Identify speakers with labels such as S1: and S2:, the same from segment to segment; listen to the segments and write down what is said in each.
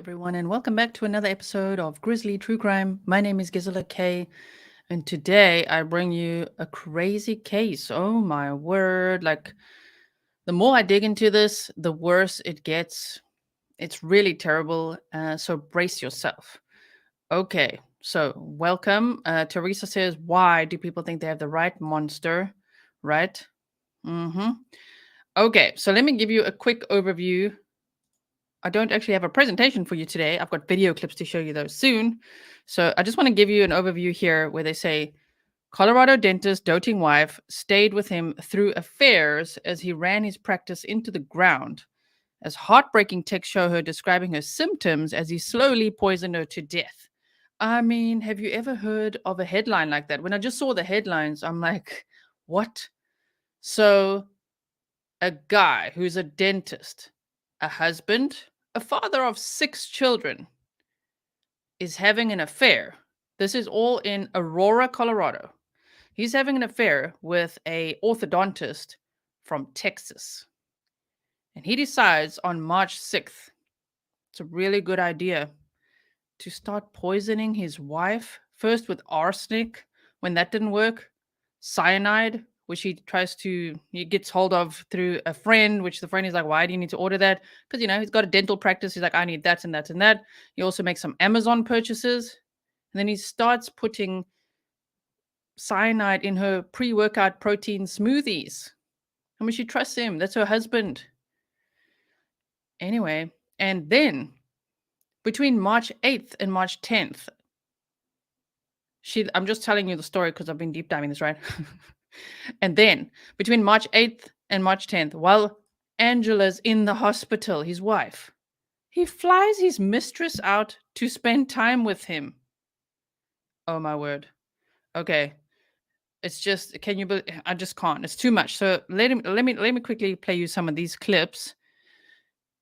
S1: everyone, and welcome back to another episode of Grizzly True Crime. My name is Grizzly K, and today I bring you a crazy case. Oh my word, like the more I dig into this, the worse it gets. It's really terrible, so brace yourself. Okay, so welcome. Teresa says, why do people think they have the right monster? Right? Okay, so let me give you a quick overview. I don't actually have a presentation for you today. I've got video clips to show you those soon. So I just want to give you an overview here where they say Colorado dentist doting wife stayed with him through affairs as he ran his practice into the ground. As heartbreaking texts show her describing her symptoms as he slowly poisoned her to death. I mean, have you ever heard of a headline like that? When I just saw the headlines, I'm like, what? So a guy who's a dentist, a husband, a father of 6 children, is having an affair. This is all in Aurora, Colorado. He's having an affair with a orthodontist from Texas. And he decides on March 6th, it's a really good idea, to start poisoning his wife, first with arsenic. When that didn't work, cyanide, which he gets hold of through a friend, which the friend is like, why do you need to order that? Because, he's got a dental practice. He's like, I need that and that and that. He also makes some Amazon purchases. And then he starts putting cyanide in her pre-workout protein smoothies. How much she trusts him? That's her husband. Anyway, and then between March 8th and March 10th, I'm just telling you the story because I've been deep diving this, right? And then between March 8th and March 10th, while Angela's in the hospital, his wife, he flies his mistress out to spend time with him. Oh my word. Okay. It's just, I just can't. It's too much. So let me quickly play you some of these clips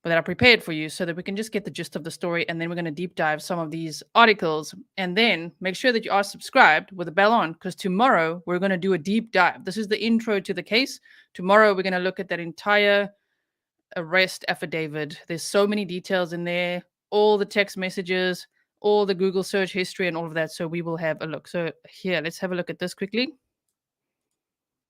S1: that I prepared for you so that we can just get the gist of the story, and then we're going to deep dive some of these articles, and then make sure that you are subscribed with the bell on, because tomorrow we're going to do a deep dive. This is the intro to the case. Tomorrow we're going to look at that entire arrest affidavit. There's so many details in there, all the text messages, all the Google search history and all of that. So we will have a look. So here, let's have a look at this quickly.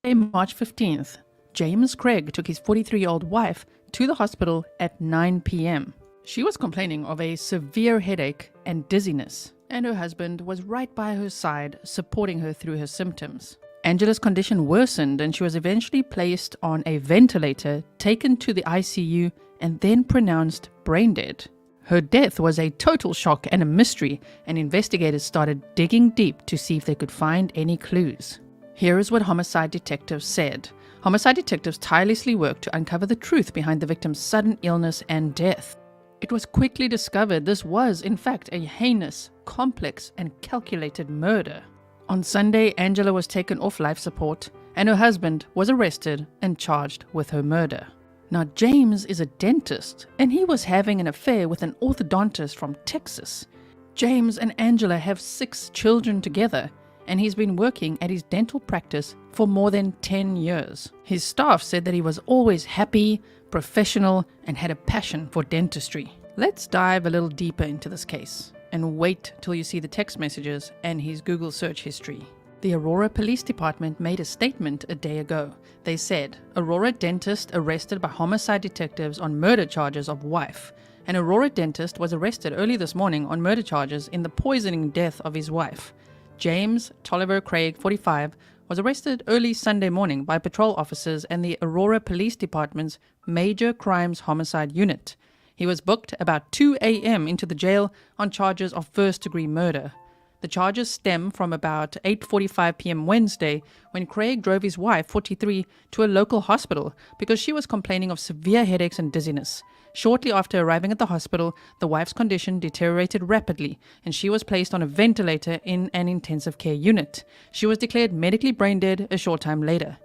S1: March 15th, James Craig took his 43-year-old wife to the hospital at 9 p.m. She was complaining of a severe headache and dizziness, and her husband was right by her side, supporting her through her symptoms. Angela's condition worsened, and she was eventually placed on a ventilator, taken to the ICU, and then pronounced brain dead. Her death was a total shock and a mystery, and investigators started digging deep to see if they could find any clues. Here is what homicide detectives said. Homicide detectives tirelessly worked to uncover the truth behind the victim's sudden illness and death. It was quickly discovered this was, in fact, a heinous, complex, and calculated murder. On Sunday, Angela was taken off life support, and her husband was arrested and charged with her murder. Now, James is a dentist, and he was having an affair with an orthodontist from Texas. James and Angela have 6 children together, and he's been working at his dental practice for more than 10 years. His staff said that he was always happy, professional, and had a passion for dentistry. Let's dive a little deeper into this case, and wait till you see the text messages and his Google search history. The Aurora Police Department made a statement a day ago. They said, Aurora dentist arrested by homicide detectives on murder charges of wife. An Aurora dentist was arrested early this morning on murder charges in the poisoning death of his wife. James Tolliver Craig, 45, was arrested early Sunday morning by patrol officers and the Aurora Police Department's Major Crimes Homicide Unit. He was booked about 2 a.m. into the jail on charges of first-degree murder. The charges stem from about 8:45 p.m. Wednesday, when Craig drove his wife, 43, to a local hospital because she was complaining of severe headaches and dizziness. Shortly after arriving at the hospital, the wife's condition deteriorated rapidly, and she was placed on a ventilator in an intensive care unit. She was declared medically brain dead a short time later.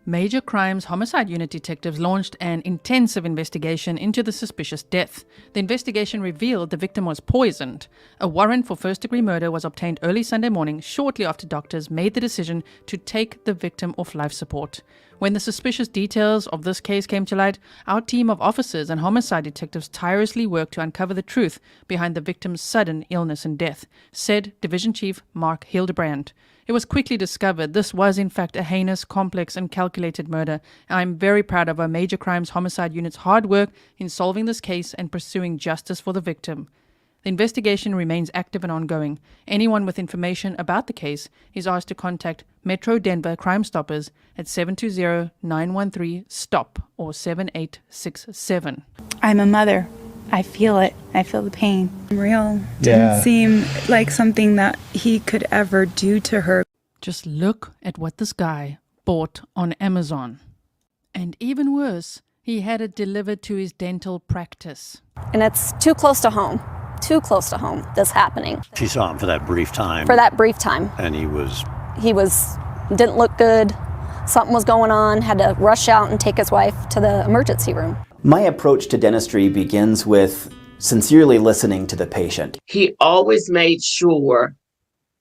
S1: Major Crimes Homicide Unit detectives launched an intensive investigation into the suspicious death. The investigation revealed the victim was poisoned. A warrant for first-degree murder was obtained early Sunday morning, shortly after doctors made the decision to take the victim off life support. When the suspicious details of this case came to light, our team of officers and homicide detectives tirelessly worked to uncover the truth behind the victim's sudden illness and death, said Division Chief Mark Hildebrand. It was quickly discovered this was in fact a heinous, complex and calculated murder. I'm very proud of our Major Crimes Homicide Unit's hard work in solving this case and pursuing justice for the victim. The investigation remains active and ongoing. Anyone with information about the case is asked to contact Metro Denver Crime Stoppers at 720-913-STOP or 7867.
S2: I'm a mother. I feel it. I feel the pain. Real.
S3: Yeah.
S2: Didn't seem like something that he could ever do to her.
S1: Just look at what this guy bought on Amazon. And even worse, he had it delivered to his dental practice.
S4: And it's too close to home. Too close to home, this happening.
S5: She saw him for that brief time.
S4: And
S5: he
S4: didn't look good. Something was going on, had to rush out and take his wife to the emergency room.
S6: My approach to dentistry begins with sincerely listening to the patient.
S7: He always made sure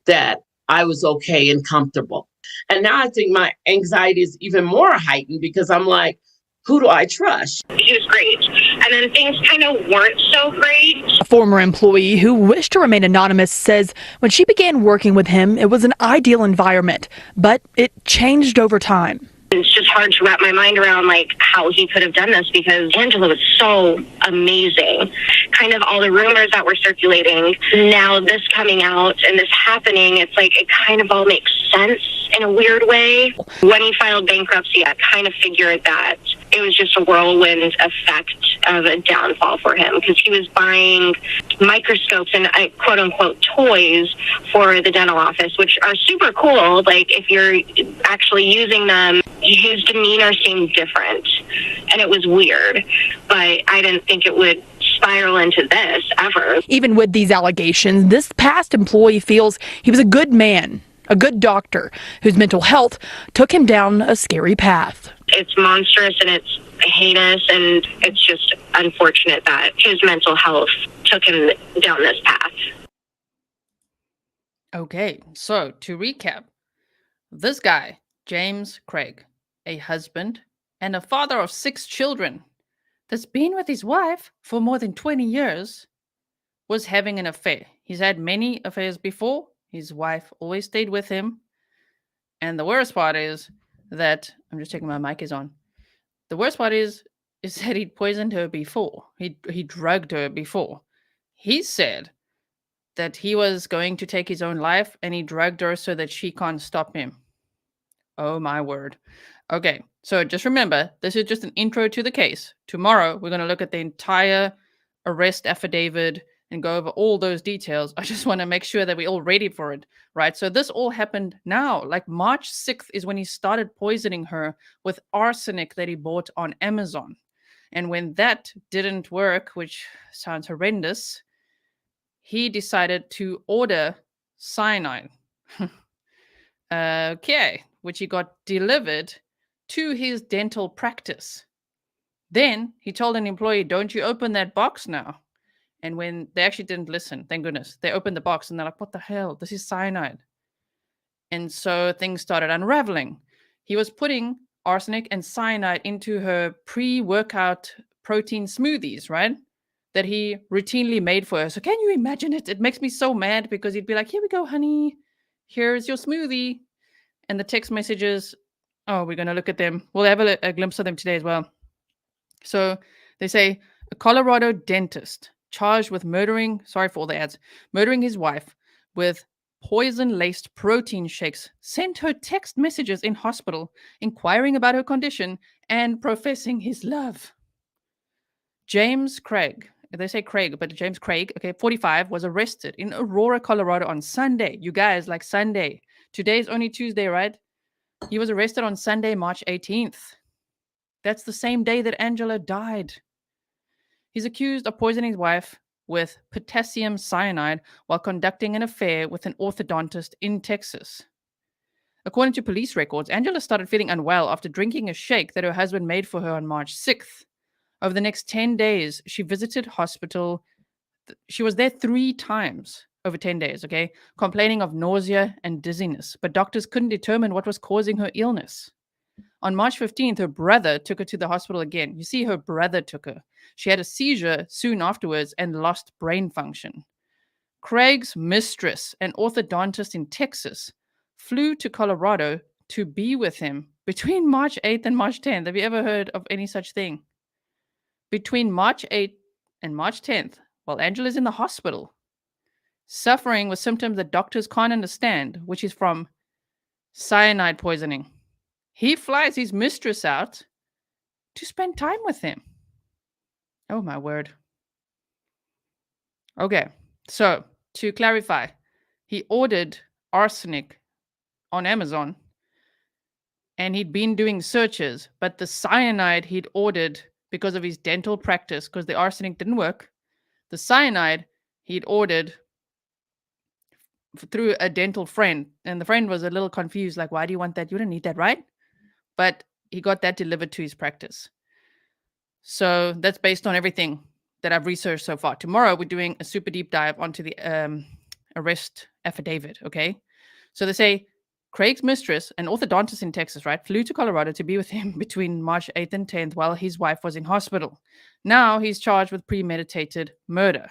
S7: that I was okay and comfortable. And now I think my anxiety is even more heightened because I'm like, who do I trust?
S8: He was great. And then things kind of weren't so great.
S9: A former employee who wished to remain anonymous says when she began working with him, it was an ideal environment, but it changed over time.
S8: It's just hard to wrap my mind around like how he could have done this because Angela was so amazing. Kind of all the rumors that were circulating, now this coming out and this happening, it's like it kind of all makes sense in a weird way. When he filed bankruptcy, I kind of figured that it was just a whirlwind effect of a downfall for him because he was buying microscopes and quote unquote toys for the dental office, which are super cool. Like if you're actually using them, his demeanor seemed different and it was weird, but I didn't think it would spiral into this ever.
S9: Even with these allegations, this past employee feels he was a good man, a good doctor whose mental health took him down a scary path.
S8: It's monstrous and it's heinous, and it's just unfortunate that his mental health took him down this path.
S1: Okay, so to recap, this guy, James Craig, a husband and a father of 6 children that's been with his wife for more than 20 years, was having an affair. He's had many affairs before. His wife always stayed with him. And the worst part is that, I'm just checking my mic is on. The worst part is that he'd poisoned her before. He drugged her before. He said that he was going to take his own life and he drugged her so that she can't stop him. Oh my word. Okay, so just remember, this is just an intro to the case. Tomorrow, we're going to look at the entire arrest affidavit and go over all those details. I just want to make sure that we're all ready for it, right? So this all happened now. Like March 6th is when he started poisoning her with arsenic that he bought on Amazon. And when that didn't work, which sounds horrendous, he decided to order cyanide. Okay, which he got delivered to his dental practice. Then he told an employee, don't you open that box now. And when they actually didn't listen, thank goodness, they opened the box and they're like, what the hell? This is cyanide. And so things started unraveling. He was putting arsenic and cyanide into her pre-workout protein smoothies, right? That he routinely made for her. So can you imagine it? It makes me so mad because he'd be like, here we go, honey. Here's your smoothie. And the text messages, oh, we're going to look at them. We'll have a glimpse of them today as well. So they say, a Colorado dentist charged with murdering his wife with poison-laced protein shakes, sent her text messages in hospital, inquiring about her condition and professing his love. James Craig, they say Craig, but James Craig, 45, was arrested in Aurora, Colorado on Sunday. You guys, like Sunday. Today's only Tuesday, right? He was arrested on Sunday, March 18th. That's the same day that Angela died. He's accused of poisoning his wife with potassium cyanide while conducting an affair with an orthodontist in Texas. According to police records, Angela started feeling unwell after drinking a shake that her husband made for her on March 6th. Over the next 10 days, she visited hospital. She was there 3 times over 10 days, complaining of nausea and dizziness, but doctors couldn't determine what was causing her illness. On March 15th, her brother took her to the hospital again. You see, her brother took her. She had a seizure soon afterwards and lost brain function. Craig's mistress, an orthodontist in Texas, flew to Colorado to be with him between March 8th and March 10th. Have you ever heard of any such thing? Between March 8th and March 10th, while Angela's in the hospital, suffering with symptoms that doctors can't understand, which is from cyanide poisoning. He flies his mistress out to spend time with him. Oh, my word. Okay, so to clarify, he ordered arsenic on Amazon and he'd been doing searches, but the cyanide he'd ordered because of his dental practice, because the arsenic didn't work, the cyanide he'd ordered through a dental friend, and the friend was a little confused, like, why do you want that? You don't need that, right? But he got that delivered to his practice. So that's based on everything that I've researched so far. Tomorrow, we're doing a super deep dive onto the arrest affidavit, okay? So they say Craig's mistress, an orthodontist in Texas, right, flew to Colorado to be with him between March 8th and 10th while his wife was in hospital. Now he's charged with premeditated murder.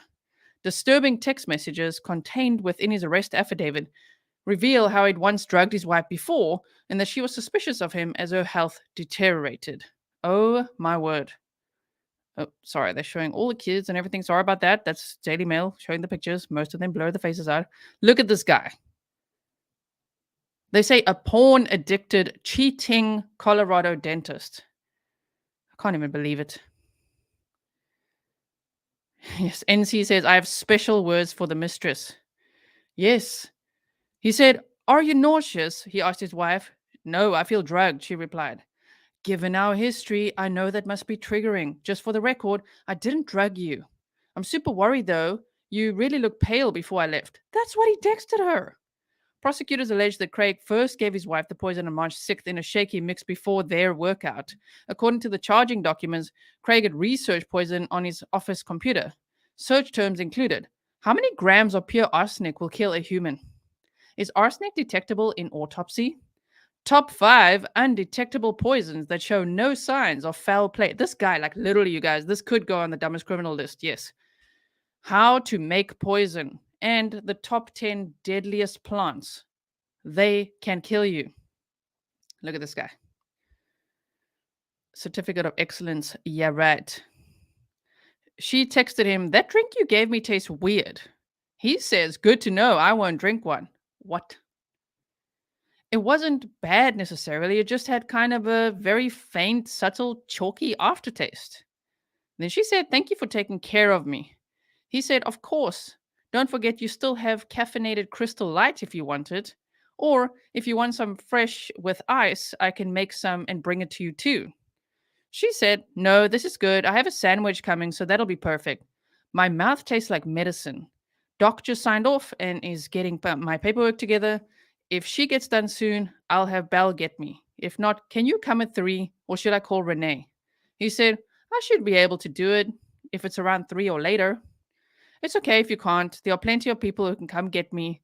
S1: Disturbing text messages contained within his arrest affidavit reveal how he'd once drugged his wife before and that she was suspicious of him as her health deteriorated. Oh, my word. Oh, sorry, they're showing all the kids and everything. Sorry about that. That's Daily Mail showing the pictures. Most of them blur the faces out. Look at this guy. They say a porn-addicted, cheating Colorado dentist. I can't even believe it. Yes, NC says, I have special words for the mistress. Yes. He said, are you nauseous? He asked his wife. No, I feel drugged, she replied. Given our history, I know that must be triggering. Just for the record, I didn't drug you. I'm super worried, though. You really look pale before I left. That's what he texted her. Prosecutors allege that Craig first gave his wife the poison on March 6th in a shaky mix before their workout. According to the charging documents, Craig had researched poison on his office computer. Search terms included, how many grams of pure arsenic will kill a human? Is arsenic detectable in autopsy? Top 5 undetectable poisons that show no signs of foul play. This guy, like literally, you guys, this could go on the dumbest criminal list, yes. How to make poison and the top 10 deadliest plants. They can kill you. Look at this guy. Certificate of Excellence, yeah, right. She texted him, that drink you gave me tastes weird. He says, good to know, I won't drink one. What? It wasn't bad necessarily. It just had kind of a very faint, subtle, chalky aftertaste. Then she said, thank you for taking care of me. He said, of course. Don't forget you still have caffeinated Crystal Light if you want it. Or if you want some fresh with ice, I can make some and bring it to you too. She said, no, this is good. I have a sandwich coming, so that'll be perfect. My mouth tastes like medicine. Doc just signed off and is getting my paperwork together. If she gets done soon, I'll have Belle get me. If not, can you come at 3 or should I call Renee? He said, I should be able to do it if it's around 3 or later. It's okay if you can't. There are plenty of people who can come get me.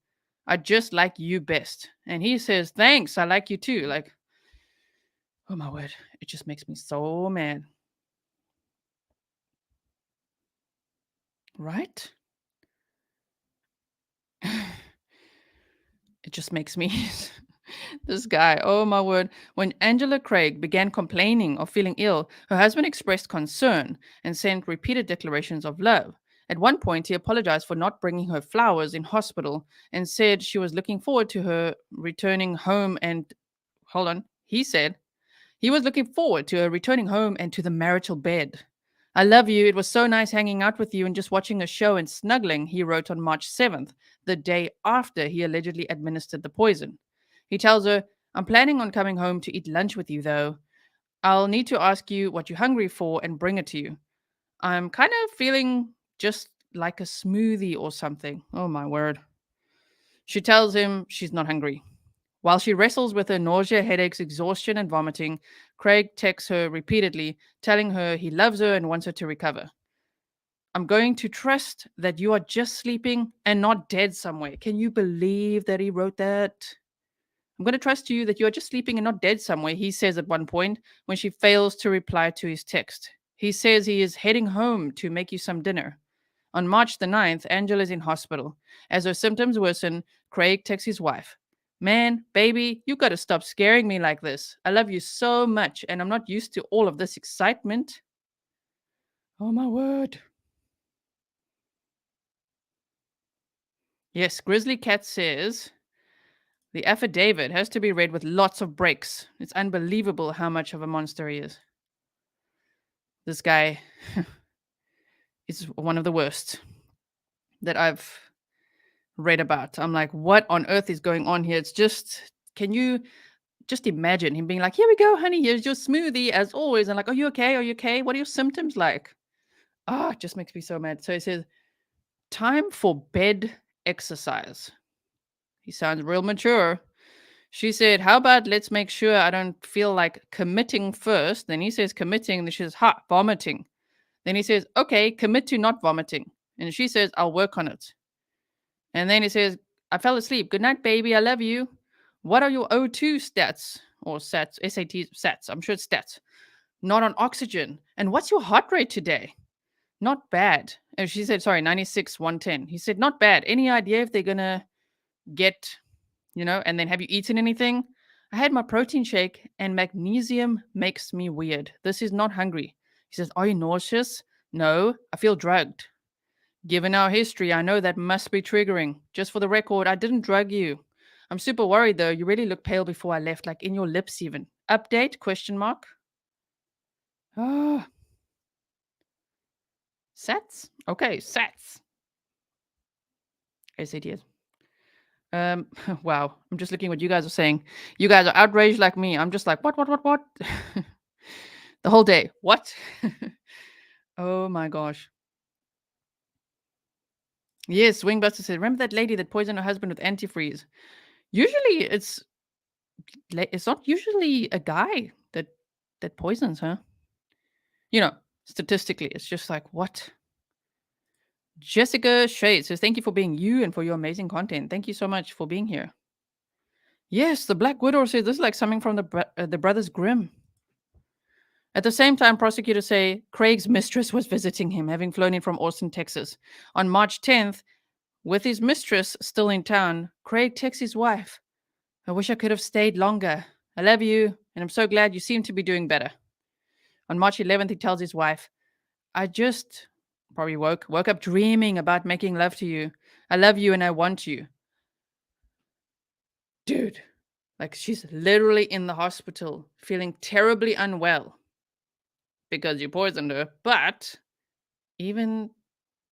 S1: I just like you best. And he says, thanks, I like you too. Like, oh my word, it just makes me so mad. Right? It just makes me... This guy, oh my word. When Angela Craig began complaining of feeling ill, her husband expressed concern and sent repeated declarations of love. At one point, he apologized for not bringing her flowers in hospital and said she was looking forward to her returning home and... Hold on. He said he was looking forward to her returning home and to the marital bed. I love you. It was so nice hanging out with you and just watching a show and snuggling, he wrote on March 7th, the day after he allegedly administered the poison. He tells her, I'm planning on coming home to eat lunch with you, though. I'll need to ask you what you're hungry for and bring it to you. I'm kind of feeling just like a smoothie or something. Oh, my word. She tells him she's not hungry. While she wrestles with her nausea, headaches, exhaustion, and vomiting, Craig texts her repeatedly, telling her he loves her and wants her to recover. I'm going to trust that you are just sleeping and not dead somewhere. Can you believe that he wrote that? I'm going to trust you that you are just sleeping and not dead somewhere, he says at one point when she fails to reply to his text. He says he is heading home to make you some dinner. On March the 9th, Angela is in hospital. As her symptoms worsen, Craig texts his wife. Man, baby, you got to stop scaring me like this. I love you so much, and I'm not used to all of this excitement. Oh, my word. Yes, Grizzly Cat says the affidavit has to be read with lots of breaks. It's unbelievable how much of a monster he is. This guy is one of the worst that I've read about. I'm like, what on earth is going on here? It's just, can you just imagine him being like, here we go, honey, here's your smoothie as always. And like, are you okay? Are you okay? What are your symptoms like? Ah, it just makes me so mad. So he says, time for bed exercise. He sounds real mature. She said, how about let's make sure I don't feel like committing first. Then he says committing. Then she says, vomiting. Then he says, okay, commit to not vomiting. And she says, I'll work on it. And then he says, I fell asleep. Good night, baby. I love you. What are your O2 stats? Or SATs, SAT stats. I'm sure it's stats. Not on oxygen. And what's your heart rate today? Not bad. And she said, sorry, 96, 110. He said, not bad. Any idea if they're going to get, and then have you eaten anything? I had my protein shake and magnesium makes me weird. This is not hungry. He says, are you nauseous? No, I feel drugged. Given our history, I know that must be triggering. Just for the record, I didn't drug you. I'm super worried though. You really looked pale before I left, like in your lips even. Update? ? Oh. SATs? Okay, SATs. SATs. Wow. I'm just looking what you guys are saying. You guys are outraged like me. I'm just like, what? The whole day. What? Oh my gosh. Yes, Wingbuster said, remember that lady that poisoned her husband with antifreeze? Usually it's not usually a guy that poisons her. Statistically, it's just like, what? Jessica Shade says, thank you for being you and for your amazing content. Thank you so much for being here. Yes, the Black Widow says this is like something from the Brothers Grimm. At the same time, prosecutors say Craig's mistress was visiting him, having flown in from Austin, Texas. On March 10th, with his mistress still in town, Craig texts his wife, I wish I could have stayed longer. I love you, and I'm so glad you seem to be doing better. On March 11th, he tells his wife, I just probably woke up dreaming about making love to you. I love you and I want you. Dude, like she's literally in the hospital feeling terribly unwell because you poisoned her. But even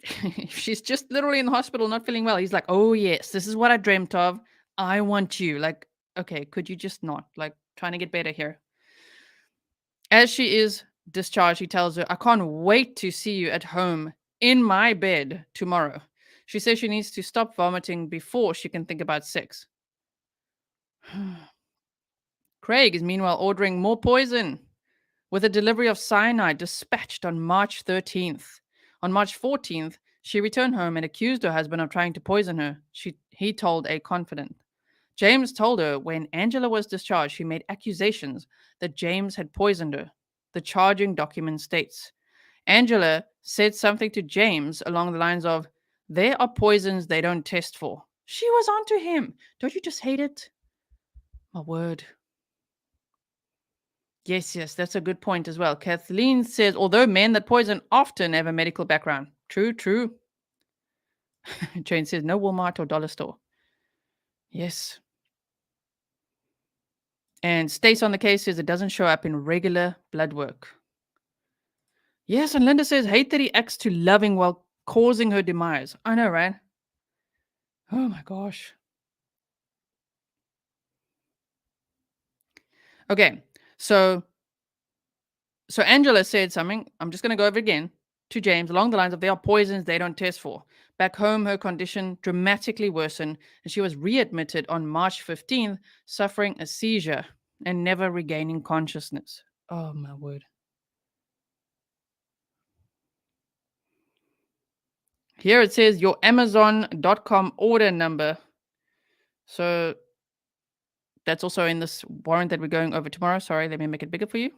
S1: if she's just literally in the hospital not feeling well, he's like, oh yes, this is what I dreamt of. I want you. Like, okay, could you just not? Like, trying to get better here. As she is discharged, he tells her, I can't wait to see you at home in my bed tomorrow. She says she needs to stop vomiting before she can think about sex. Craig is meanwhile ordering more poison with a delivery of cyanide dispatched on March 13th. On March 14th, she returned home and accused her husband of trying to poison her. He told a confidant. James told her when Angela was discharged, she made accusations that James had poisoned her. The charging document states, Angela said something to James along the lines of, there are poisons they don't test for. She was onto him. Don't you just hate it? My word. Yes, that's a good point as well. Kathleen says, although men that poison often have a medical background. True. Jane says, no Walmart or dollar store. Yes. And Stace on the case says it doesn't show up in regular blood work. Yes, and Linda says, hate that he acts too loving while causing her demise. I know, right? Oh my gosh. Okay, so Angela said something, I'm just going to go over it again, to James along the lines of there are poisons they don't test for. Back home, her condition dramatically worsened, and she was readmitted on March 15th, suffering a seizure and never regaining consciousness. Oh, my word. Here it says your Amazon.com order number. So That's also in this warrant that we're going over tomorrow. Sorry, let me make it bigger for you.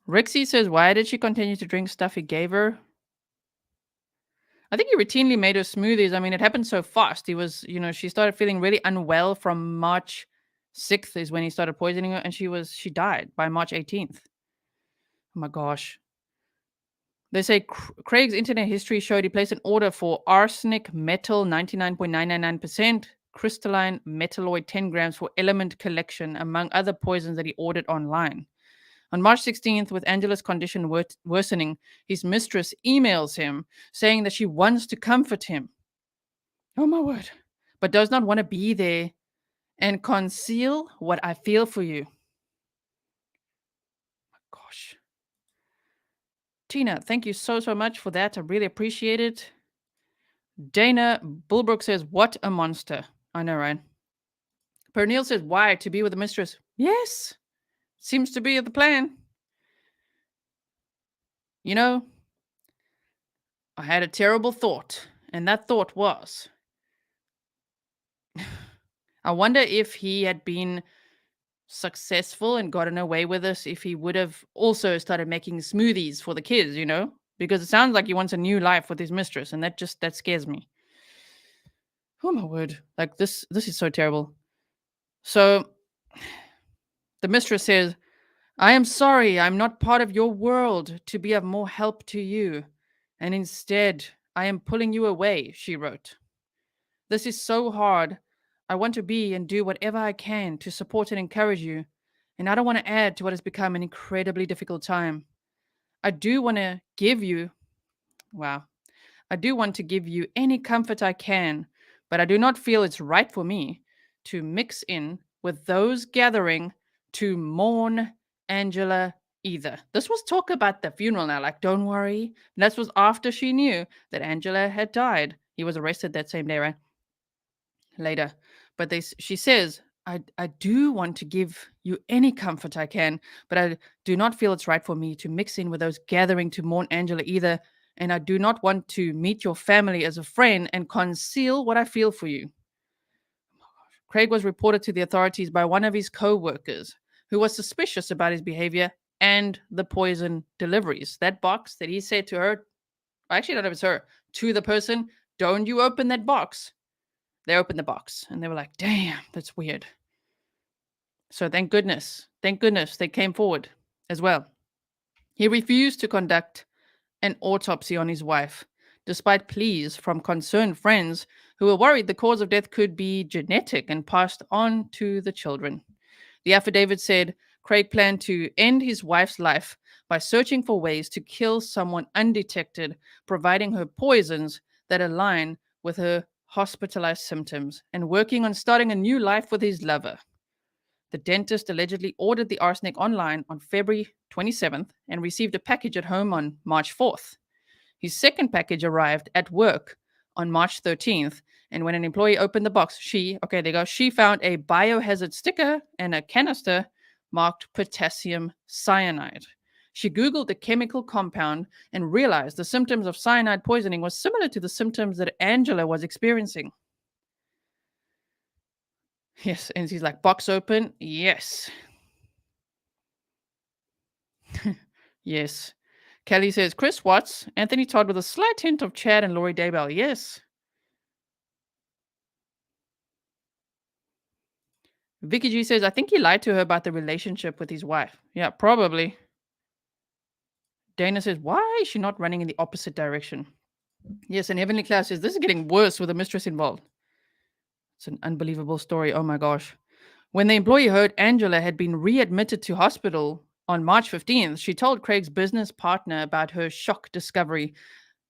S1: Rixie says, why did she continue to drink stuff he gave her? I think he routinely made her smoothies. I mean, it happened so fast. He was, she started feeling really unwell from March 6th is when he started poisoning her, and she died by March 18th. Oh my gosh. They say Craig's internet history showed he placed an order for arsenic metal 99.999%, crystalline metalloid 10 grams for element collection, among other poisons that he ordered online. On March 16th, with Angela's condition worsening, his mistress emails him saying that she wants to comfort him. Oh my word. But does not want to be there and conceal what I feel for you. My gosh. Tina, thank you so much for that. I really appreciate it. Dana Bulbrook says, what a monster. I know, right? Pernille says, why? To be with the mistress. Yes. Seems to be the plan. I had a terrible thought, and that thought was, I wonder if he had been successful and gotten away with this, if he would have also started making smoothies for the kids, because it sounds like he wants a new life with his mistress, and that scares me. Oh my word. Like this is so terrible. So the mistress says, I am sorry, I'm not part of your world to be of more help to you, and instead I am pulling you away, she wrote. This is so hard. I want to be and do whatever I can to support and encourage you, and I don't want to add to what has become an incredibly difficult time. I do want to give you any comfort I can, but I do not feel it's right for me to mix in with those gathering to mourn Angela either. This was talk about the funeral now, like, don't worry. And that was after she knew that Angela had died. He was arrested that same day, right? Later. But she says, I do want to give you any comfort I can, but I do not feel it's right for me to mix in with those gathering to mourn Angela either. And I do not want to meet your family as a friend and conceal what I feel for you. Craig was reported to the authorities by one of his co-workers who was suspicious about his behavior and the poison deliveries. That box that he said to her, I actually don't know if it's her, to the person, don't you open that box. They opened the box and they were like, damn, that's weird. So thank goodness they came forward as well. He refused to conduct an autopsy on his wife, despite pleas from concerned friends who were worried the cause of death could be genetic and passed on to the children. The affidavit said Craig planned to end his wife's life by searching for ways to kill someone undetected, providing her poisons that align with her hospitalized symptoms, and working on starting a new life with his lover. The dentist allegedly ordered the arsenic online on February 27th and received a package at home on March 4th. His second package arrived at work on March 13th, and when an employee opened the box, she found a biohazard sticker and a canister marked potassium cyanide. She Googled the chemical compound and realized the symptoms of cyanide poisoning was similar to the symptoms that Angela was experiencing. Yes, and she's like, box open? Yes. Yes. Kelly says, Chris Watts, Anthony Todd with a slight hint of Chad and Lori Daybell. Yes. Vicky G says, I think he lied to her about the relationship with his wife. Yeah, probably. Dana says, why is she not running in the opposite direction? Yes, and Heavenly Class says, this is getting worse with the mistress involved. It's an unbelievable story. Oh my gosh. When the employee heard Angela had been readmitted to hospital on March 15th, she told Craig's business partner about her shock discovery.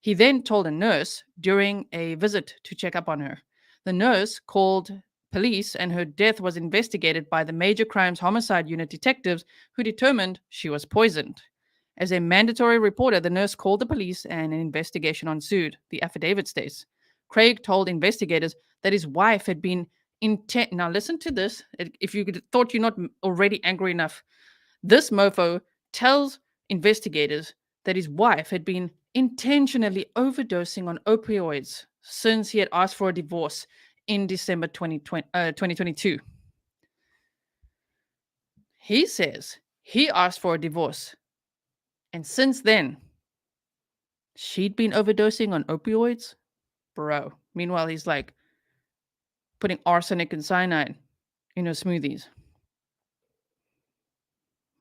S1: He then told a nurse during a visit to check up on her. The nurse called police and her death was investigated by the Major Crimes Homicide Unit detectives who determined she was poisoned. As a mandatory reporter, the nurse called the police and an investigation ensued, the affidavit states. Craig told investigators that his wife had been intent. Now listen to this. If you thought you're not already angry enough, this mofo tells investigators that his wife had been intentionally overdosing on opioids since he had asked for a divorce in December 2022. He says he asked for a divorce, and since then, she'd been overdosing on opioids. Bro. Meanwhile, he's like putting arsenic and cyanide in her smoothies.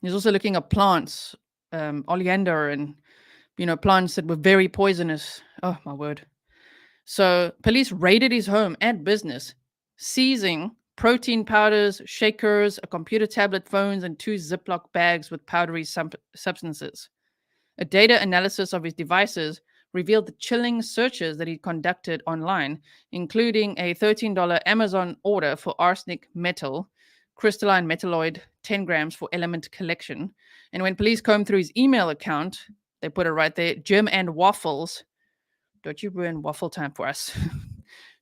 S1: He's also looking at plants, oleander, and plants that were very poisonous. Oh my word! So police raided his home and business, seizing protein powders, shakers, a computer tablet, phones, and 2 Ziploc bags with powdery substances. A data analysis of his devices revealed the chilling searches that he conducted online, including a $13 Amazon order for arsenic metal, crystalline metalloid, 10 grams for element collection. And when police combed through his email account, they put it right there, Jim and Waffles. Don't you ruin waffle time for us.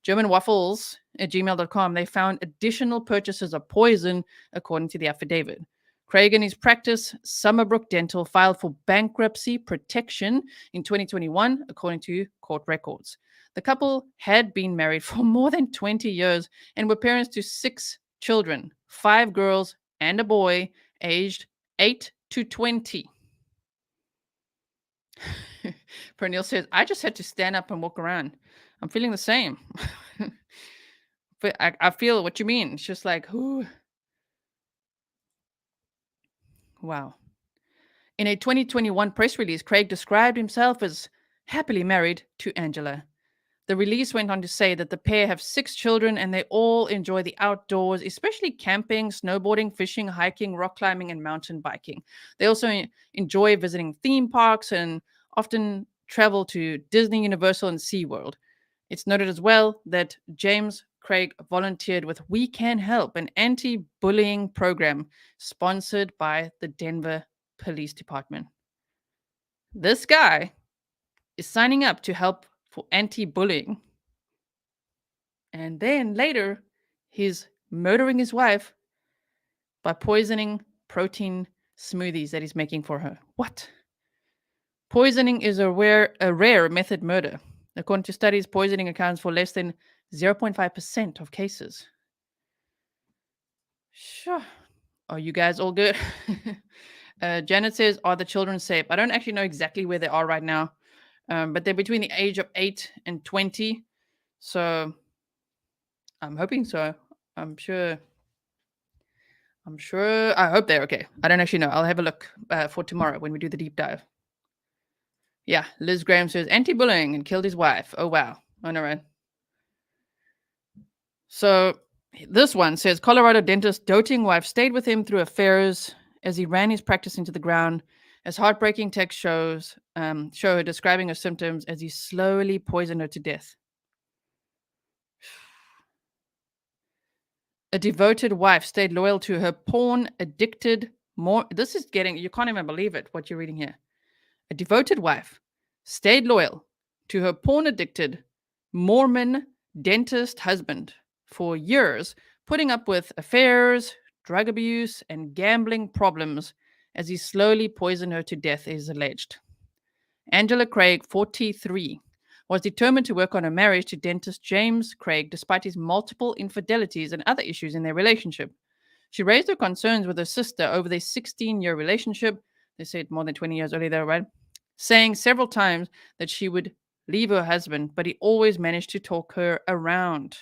S1: German waffles at gmail.com. They found additional purchases of poison, according to the affidavit. Craig and his practice, Summerbrook Dental, filed for bankruptcy protection in 2021, according to court records. The couple had been married for more than 20 years and were parents to 6 children, 5 girls and a boy, aged 8 to 20. Pernille says, I just had to stand up and walk around. I'm feeling the same. But I feel what you mean. It's just like, whoo. Wow. In a 2021 press release, Craig described himself as happily married to Angela. The release went on to say that the pair have 6 children and they all enjoy the outdoors, especially camping, snowboarding, fishing, hiking, rock climbing, and mountain biking. They also enjoy visiting theme parks and often travel to Disney, Universal, and SeaWorld. It's noted as well that James Craig volunteered with We Can Help, an anti-bullying program sponsored by the Denver Police Department. This guy is signing up to help for anti-bullying. And then later, he's murdering his wife by poisoning protein smoothies that he's making for her. What? Poisoning is a rare method murder. According to studies, poisoning accounts for less than 0.5% of cases. Sure. Are you guys all good? Janet says, are the children safe? I don't actually know exactly where they are right now, but they're between the age of 8 and 20. So I'm hoping so. I'm sure. I hope they're okay. I don't actually know. I'll have a look for tomorrow when we do the deep dive. Yeah, Liz Graham says anti-bullying and killed his wife. Oh, wow. I know, right? So this one says Colorado dentist doting wife stayed with him through affairs as he ran his practice into the ground. As heartbreaking text show her describing her symptoms as he slowly poisoned her to death. A devoted wife stayed loyal to her porn-addicted This is getting, you can't even believe it, what you're reading here. A devoted wife stayed loyal to her porn-addicted Mormon dentist husband for years, putting up with affairs, drug abuse, and gambling problems as he slowly poisoned her to death, is alleged. Angela Craig, 43, was determined to work on her marriage to dentist James Craig despite his multiple infidelities and other issues in their relationship. She raised her concerns with her sister over their 16-year relationship. They said more than 20 years earlier, though, right? Saying several times that she would leave her husband, but he always managed to talk her around.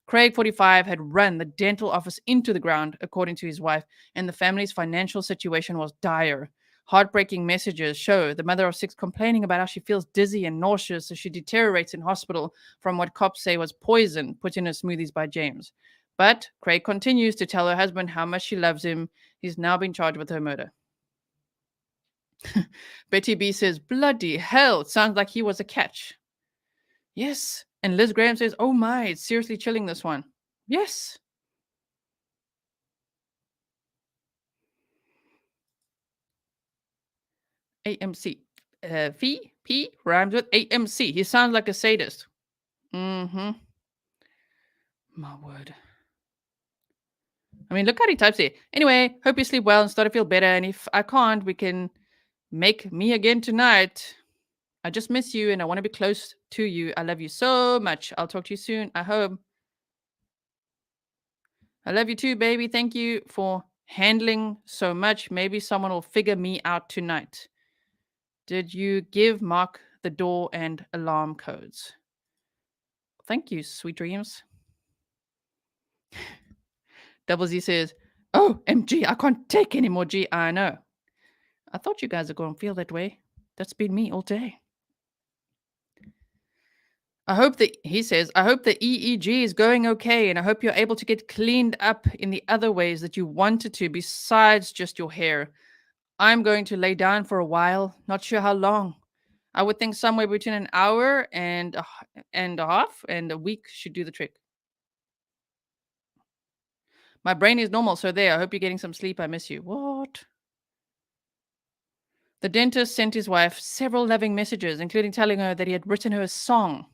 S1: Craig, 45, had run the dental office into the ground, according to his wife, and the family's financial situation was dire. Heartbreaking messages show the mother of 6 complaining about how she feels dizzy and nauseous as she deteriorates in hospital from what cops say was poison put in her smoothies by James. But Craig continues to tell her husband how much she loves him. He's now been charged with her murder. Betty B says, bloody hell, it sounds like he was a catch. Yes. And Liz Graham says, oh my, it's seriously chilling, this one. Yes. AMC. P rhymes with AMC. He sounds like a sadist. Mm-hmm. My word. I mean, look how he types it. Anyway, hope you sleep well and start to feel better. And if I can't, we can make me again tonight. I just miss you and I want to be close to you. I love you so much. I'll talk to you soon. I hope. I love you too, baby. Thank you for handling so much. Maybe someone will figure me out tonight. Did you give Mark the door and alarm codes? Thank you, sweet dreams. Double Z says, oh, MG, I can't take any more G. I know. I thought you guys are going to feel that way. That's been me all day. He says, I hope the EEG is going okay, and I hope you're able to get cleaned up in the other ways that you wanted to besides just your hair. I'm going to lay down for a while, not sure how long. I would think somewhere between an hour and a half and a week should do the trick. My brain is normal, so there. I hope you're getting some sleep. I miss you. What? The dentist sent his wife several loving messages, including telling her that he had written her a song.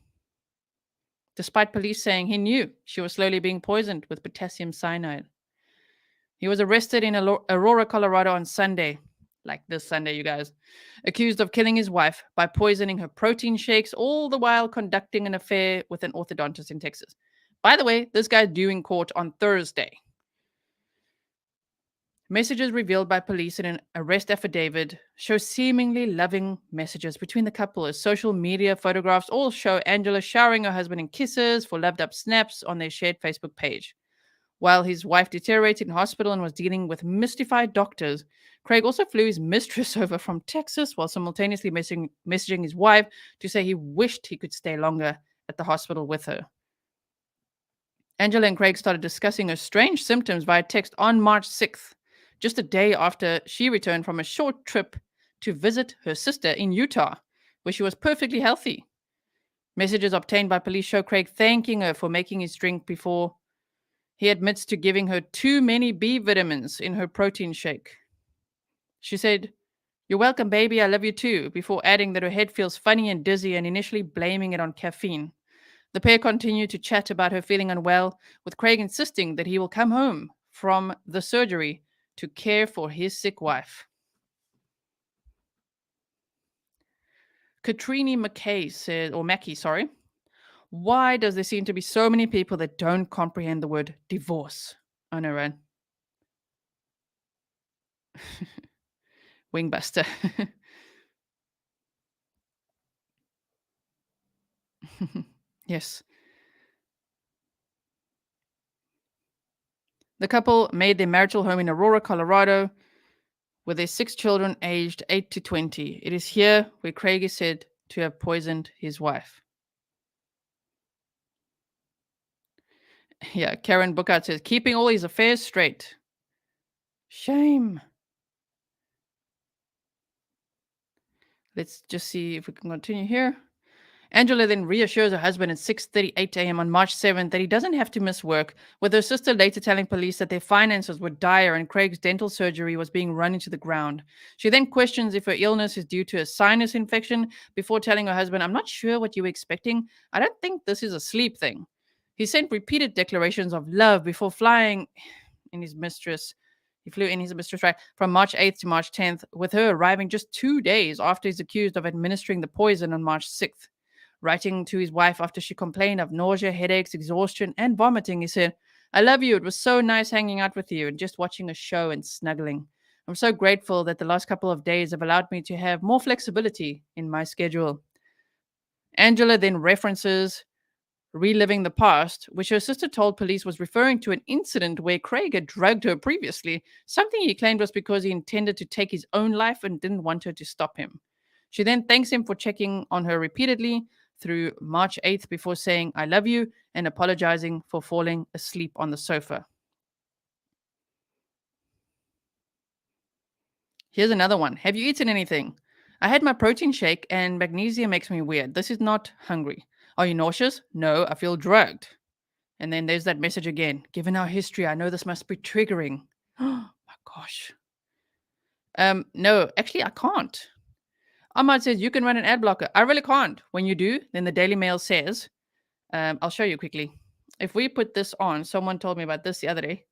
S1: Despite police saying he knew she was slowly being poisoned with potassium cyanide. He was arrested in Aurora, Colorado on Sunday, like this Sunday, you guys, accused of killing his wife by poisoning her protein shakes, all the while conducting an affair with an orthodontist in Texas. By the way, this guy's due in court on Thursday. Messages revealed by police in an arrest affidavit show seemingly loving messages between the couple, as social media photographs all show Angela showering her husband in kisses for loved up snaps on their shared Facebook page. While his wife deteriorated in hospital and was dealing with mystified doctors, Craig also flew his mistress over from Texas while simultaneously messaging his wife to say he wished he could stay longer at the hospital with her. Angela and Craig started discussing her strange symptoms via text on March 6th. Just a day after she returned from a short trip to visit her sister in Utah, where she was perfectly healthy. Messages obtained by police show Craig thanking her for making his drink before he admits to giving her too many B vitamins in her protein shake. She said, "You're welcome, baby. I love you too," before adding that her head feels funny and dizzy and initially blaming it on caffeine. The pair continue to chat about her feeling unwell, with Craig insisting that he will come home from the surgery to care for his sick wife. Katrini Mackey, why does there seem to be so many people that don't comprehend the word divorce? I know, right? Wingbuster. Yes. The couple made their marital home in Aurora, Colorado, with their 6 children aged 8 to 20. It is here where Craig is said to have poisoned his wife. Yeah, Karen Bookart says, keeping all his affairs straight. Shame. Let's just see if we can continue here. Angela then reassures her husband at 6:38 a.m. on March 7th that he doesn't have to miss work, with her sister later telling police that their finances were dire and Craig's dental surgery was being run into the ground. She then questions if her illness is due to a sinus infection before telling her husband, "I'm not sure what you were expecting. I don't think this is a sleep thing." He sent repeated declarations of love before flying in his mistress. He flew in his mistress, right, from March 8th to March 10th, with her arriving just 2 days after he's accused of administering the poison on March 6th. Writing to his wife after she complained of nausea, headaches, exhaustion, and vomiting, he said, "I love you. It was so nice hanging out with you and just watching a show and snuggling. I'm so grateful that the last couple of days have allowed me to have more flexibility in my schedule." Angela then references reliving the past, which her sister told police was referring to an incident where Craig had drugged her previously, something he claimed was because he intended to take his own life and didn't want her to stop him. She then thanks him for checking on her repeatedly through March 8th before saying, "I love you," and apologizing for falling asleep on the sofa. Here's another one. Have you eaten anything? I had my protein shake and magnesium makes me weird. This is not hungry. Are you nauseous? No, I feel drugged. And then there's that message again. Given our history, I know this must be triggering. Oh my gosh. No, actually I can't. Ahmad says you can run an ad blocker. I really can't. When you do, then the Daily Mail says, I'll show you quickly. If we put this on, someone told me about this the other day.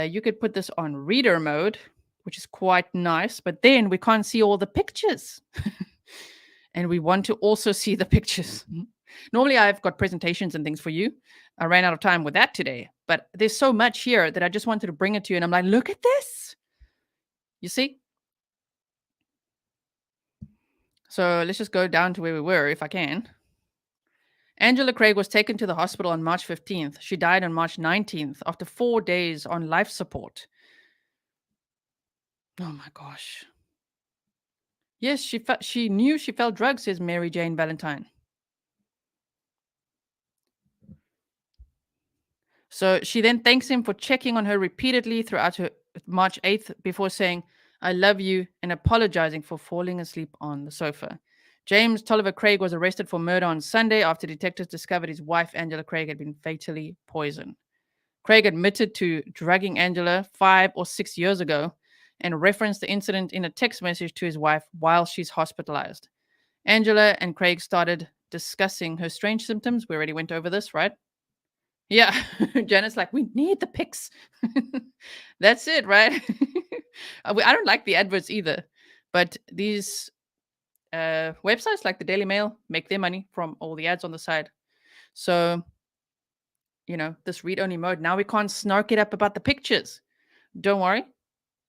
S1: You could put this on reader mode, which is quite nice, but then we can't see all the pictures. And we want to also see the pictures. Normally, I've got presentations and things for you. I ran out of time with that today, but there's so much here that I just wanted to bring it to you. And I'm like, look at this. You see? So let's just go down to where we were, if I can. Angela Craig was taken to the hospital on March 15th. She died on March 19th after 4 days on life support. Oh my gosh. Yes, she knew she felt drugs, says Mary Jane Valentine. So she then thanks him for checking on her repeatedly throughout her March 8th before saying, I love you, and apologizing for falling asleep on the sofa. James Tolliver Craig was arrested for murder on Sunday after detectives discovered his wife, Angela Craig, had been fatally poisoned. Craig admitted to drugging Angela 5 or 6 years ago and referenced the incident in a text message to his wife while she's hospitalized. Angela and Craig started discussing her strange symptoms. We already went over this, right? Yeah. Janet's like, we need the pics. That's it, right? I don't like the adverts either. But these websites like the Daily Mail make their money from all the ads on the side. So, this read-only mode, now we can't snark it up about the pictures. Don't worry.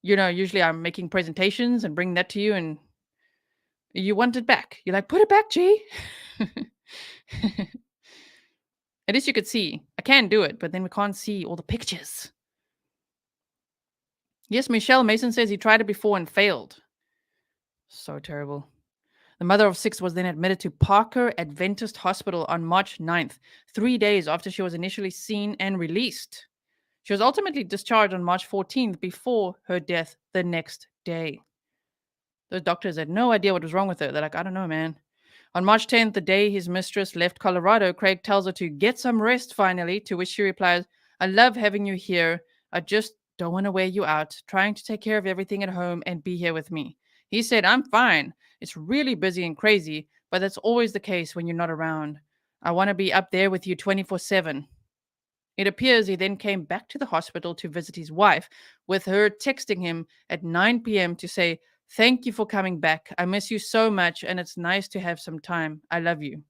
S1: Usually I'm making presentations and bring that to you, and you want it back. You're like, put it back, G. At least you could see. I can do it, but then we can't see all the pictures. Yes, Michelle Mason says he tried it before and failed. So terrible. The mother of 6 was then admitted to Parker Adventist Hospital on March 9th, 3 days after she was initially seen and released. She was ultimately discharged on March 14th before her death the next day. Those doctors had no idea what was wrong with her. They're like, I don't know, man. On March 10th, the day his mistress left Colorado, Craig tells her to get some rest finally, to which she replies, I love having you here. I just don't want to wear you out, trying to take care of everything at home and be here with me. He said, I'm fine. It's really busy and crazy, but that's always the case when you're not around. I want to be up there with you 24/7. It appears he then came back to the hospital to visit his wife, with her texting him at 9 p.m. to say, thank you for coming back. I miss you so much, and it's nice to have some time. I love you.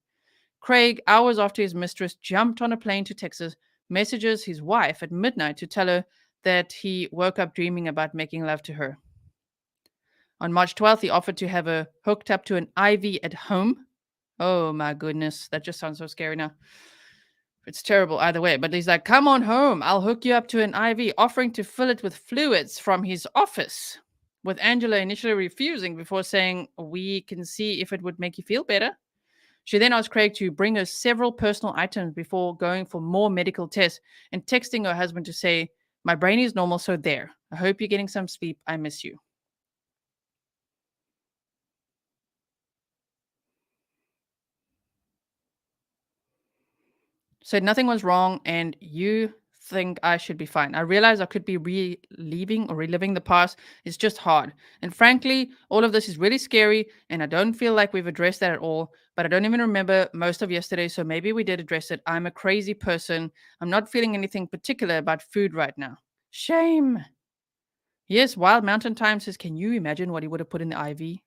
S1: Craig, hours after his mistress jumped on a plane to Texas, messages his wife at midnight to tell her that he woke up dreaming about making love to her. On March 12th, he offered to have her hooked up to an IV at home. Oh my goodness, that just sounds so scary now. It's terrible either way, but he's like, come on home. I'll hook you up to an IV, offering to fill it with fluids from his office, with Angela initially refusing before saying, we can see if it would make you feel better. She then asked Craig to bring her several personal items before going for more medical tests and texting her husband to say, my brain is normal, so there. I hope you're getting some sleep. I miss you. Said nothing was wrong and you think I should be fine. I realize I could be reliving the past. It's just hard. And frankly, all of this is really scary and I don't feel like we've addressed that at all. But I don't even remember most of yesterday, so maybe we did address it. I'm a crazy person. I'm not feeling anything particular about food right now. Shame. Yes, Wild Mountain Time says, can you imagine what he would have put in the IV?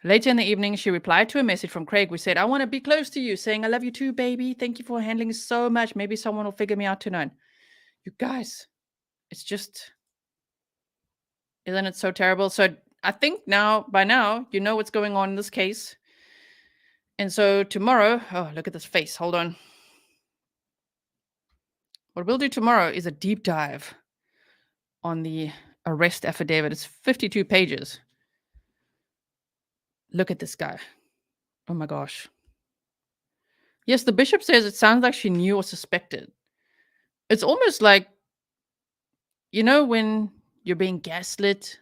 S1: Later in the evening, she replied to a message from Craig, which said, I want to be close to you, saying, I love you too, baby. Thank you for handling so much. Maybe someone will figure me out tonight. You guys, it's just, isn't it so terrible? So I think by now, you know what's going on in this case. And so tomorrow, oh, look at this face. Hold on. What we'll do tomorrow is a deep dive on the arrest affidavit. It's 52 pages. Look at this guy. Oh my gosh. Yes, the bishop says it sounds like she knew or suspected. It's almost like, when you're being gaslit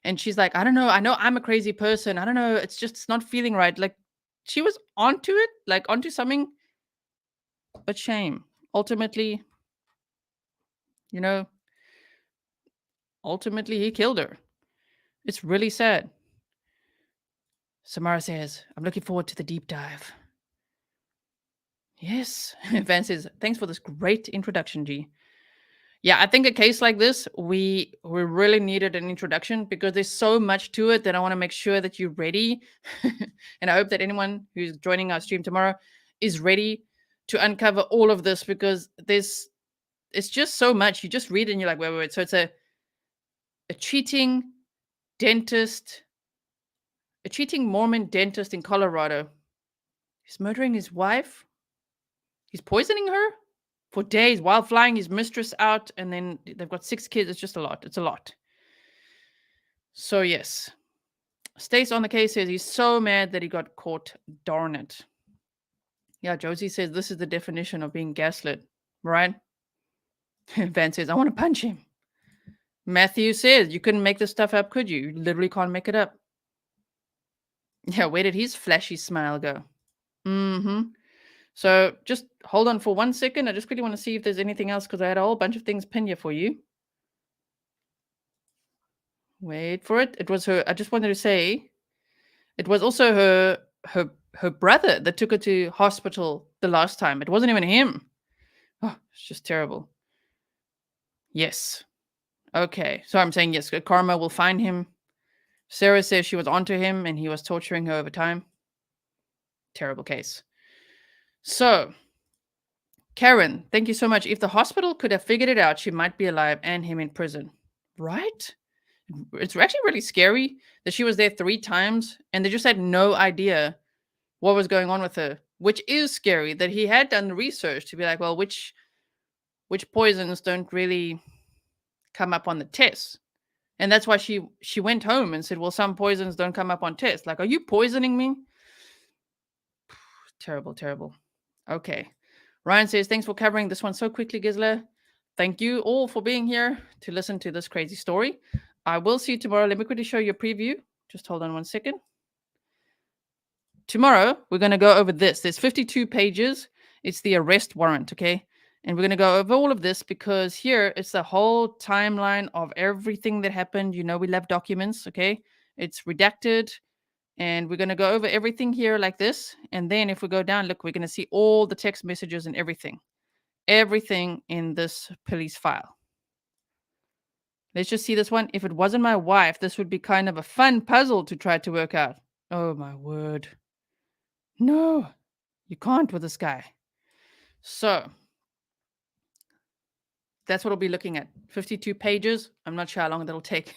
S1: and she's like, I don't know. I know I'm a crazy person. I don't know. It's not feeling right. Like she was onto it, like onto something, but shame. Ultimately, he killed her. It's really sad. Samara says, I'm looking forward to the deep dive. Yes. Van says, thanks for this great introduction, G. Yeah, I think a case like this, we really needed an introduction because there's so much to it that I want to make sure that you're ready. And I hope that anyone who's joining our stream tomorrow is ready to uncover all of this because it's just so much. You just read it and you're like, wait. So it's a cheating dentist, a cheating Mormon dentist in Colorado. He's murdering his wife. He's poisoning her for days while flying his mistress out, and then they've got 6 kids. It's just a lot. It's a lot. So yes, Stace on the case says he's so mad that he got caught. Darn it. Yeah, Josie says this is the definition of being gaslit, right? Van says I want to punch him. Matthew says you couldn't make this stuff up, could you? You literally can't make it up. Yeah, where did his flashy smile go? So just hold on for 1 second. I just quickly want to see if there's anything else because I had a whole bunch of things pinned here for you. Wait for it. It was her. I just wanted to say, it was also her brother that took her to hospital the last time. It wasn't even him. Oh, it's just terrible. Yes. Okay. So I'm saying yes. Karma will find him. Sarah says she was onto him and he was torturing her over time. Terrible case. So, Karen, thank you so much. If the hospital could have figured it out, she might be alive and him in prison. Right? It's actually really scary that she was there 3 times and they just had no idea what was going on with her, which is scary that he had done the research to be like, well, which poisons don't really come up on the test. And that's why she went home and said, well, some poisons don't come up on tests. Like, are you poisoning me? Terrible, terrible. Okay. Ryan says, thanks for covering this one so quickly, Gisela. Thank you all for being here to listen to this crazy story. I will see you tomorrow. Let me quickly show you a preview. Just hold on 1 second. Tomorrow, we're going to go over this. There's 52 pages. It's the arrest warrant, okay? And we're going to go over all of this because here it's the whole timeline of everything that happened. You know, we love documents, okay? It's redacted. And we're going to go over everything here like this. And then if we go down, look, we're going to see all the text messages and everything. Everything in this police file. Let's just see this one. If it wasn't my wife, this would be kind of a fun puzzle to try to work out. Oh, my word. No, you can't with this guy. So that's what we'll be looking at. 52 pages. I'm not sure how long that'll take.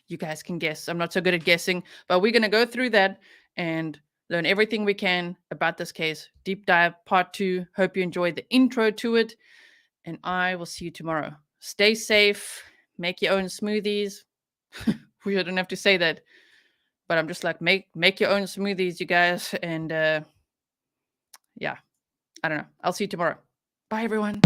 S1: You guys can guess. I'm not so good at guessing, but we're going to go through that and learn everything we can about this case. Deep dive part 2. Hope you enjoyed the intro to it. And I will see you tomorrow. Stay safe. Make your own smoothies. We don't have to say that, but I'm just like, make your own smoothies, you guys. And yeah, I don't know. I'll see you tomorrow. Bye, everyone.